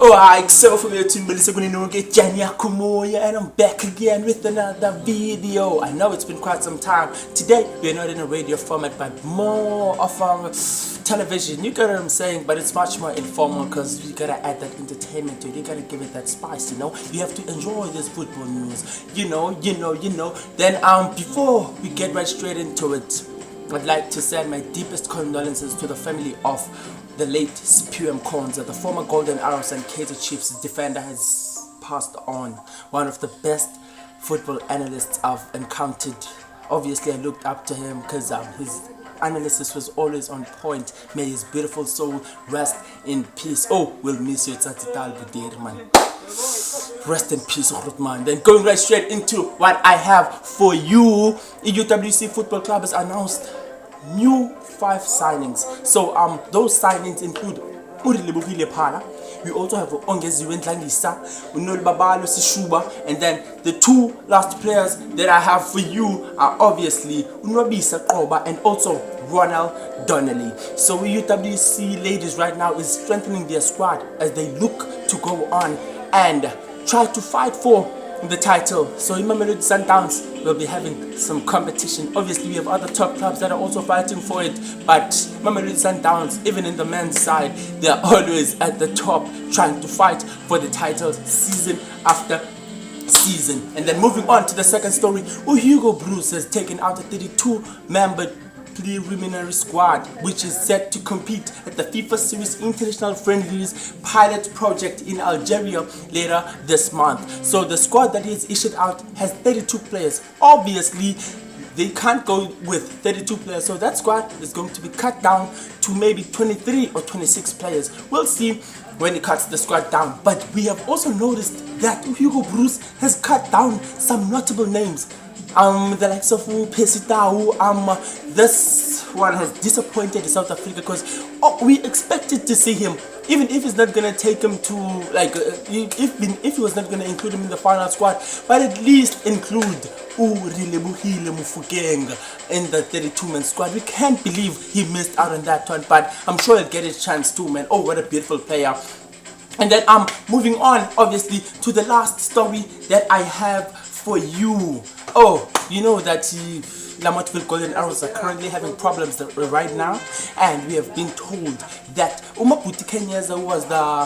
Alright, so for me and I'm back again with another video. I know it's been quite some time. Today we're not in a radio format but more of television. You get what I'm saying, but it's much more informal because you gotta add that entertainment to it. You gotta give it that spice, you know. You have to enjoy this football news. You know. Then before we get right straight into it, I'd like to send my deepest condolences to the family of the late Mnandi Mkhonza. The former Golden Arrows and Kaizer Chiefs defender has passed on. One of the best football analysts I've encountered. Obviously I looked up to him because his analysis was always on point. May his beautiful soul rest in peace. Oh, we'll miss you, man. Rest in peace, man. Then going right straight into what I have for you. The UWC Football Club has announced new 5 signings. So those signings include we also have Ongeziwe Ndlangisa, Unolibabalo Sishuba, and then the 2 last players that I have for you are obviously Unobisa Qoba and also Ronald Donnelly. So UWC ladies right now is strengthening their squad as they look to go on and try to fight for the title. So in Mamelodi Sundowns will be having some competition. Obviously we have other top clubs that are also fighting for it, but Mamelodi Sundowns, even in the men's side, they are always at the top trying to fight for the titles season after season. And then moving on to the second story, Hugo Bruce has taken out a 32-member preliminary squad which is set to compete at the FIFA Series International Friendlies pilot project in Algeria later this month. So the squad that is issued out has 32 players. Obviously they can't go with 32 players, so that squad is going to be cut down to maybe 23 or 26 players. We'll see when he cuts the squad down. But we have also noticed that Hugo Bruce has cut down some notable names. The likes of Pesitau. This one has disappointed South Africa because we expected to see him, even if he's not gonna take him to if he was not gonna include him in the final squad, but at least include Urilebuhile Mufukeng in the 32-man squad. We can't believe he missed out on that one, but I'm sure he'll get his chance too, man. Oh, what a beautiful player. And then moving on obviously to the last story that I have for you. Oh, you know that Lamotville Golden Arrows are currently having problems right now, and we have been told that Umabuti Kenyeza, who was the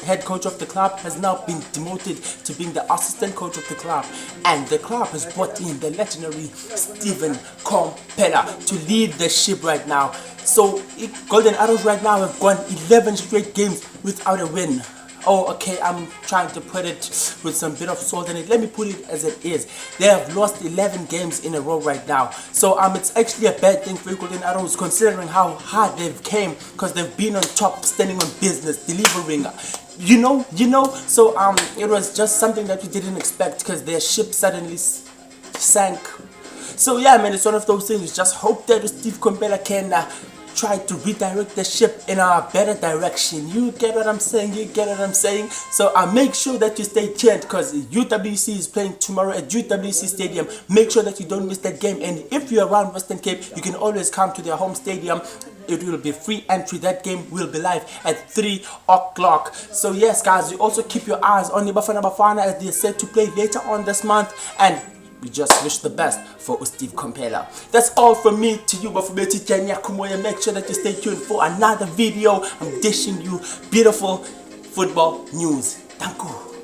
head coach of the club, has now been demoted to being the assistant coach of the club, and the club has brought in the legendary Stephen Kompela to lead the ship right now. So Golden Arrows right now have gone 11 straight games without a win. Oh, okay, I'm trying to put it with some bit of salt in it. Let me put it as it is. They have lost 11 games in a row right now. So it's actually a bad thing for Golden Arrows considering how hard they've came, because they've been on top, standing on business, delivering. You know. So it was just something that we didn't expect because their ship suddenly sank. So yeah, man, it's one of those things. We just hope that Steve Kompela can try to redirect the ship in a better direction. You get what I'm saying? So make sure that you stay tuned because UWC is playing tomorrow at UWC Stadium. Make sure that you don't miss that game, and if you're around Western Cape, you can always come to their home stadium. It will be free entry. That game will be live at 3 o'clock. So yes guys, you also keep your eyes on the Bafana as they are set to play later on this month, and we just wish the best for Steve Kompela. That's all from me to you, but for Make sure that you stay tuned for another video. I'm dishing you beautiful football news. Thank you.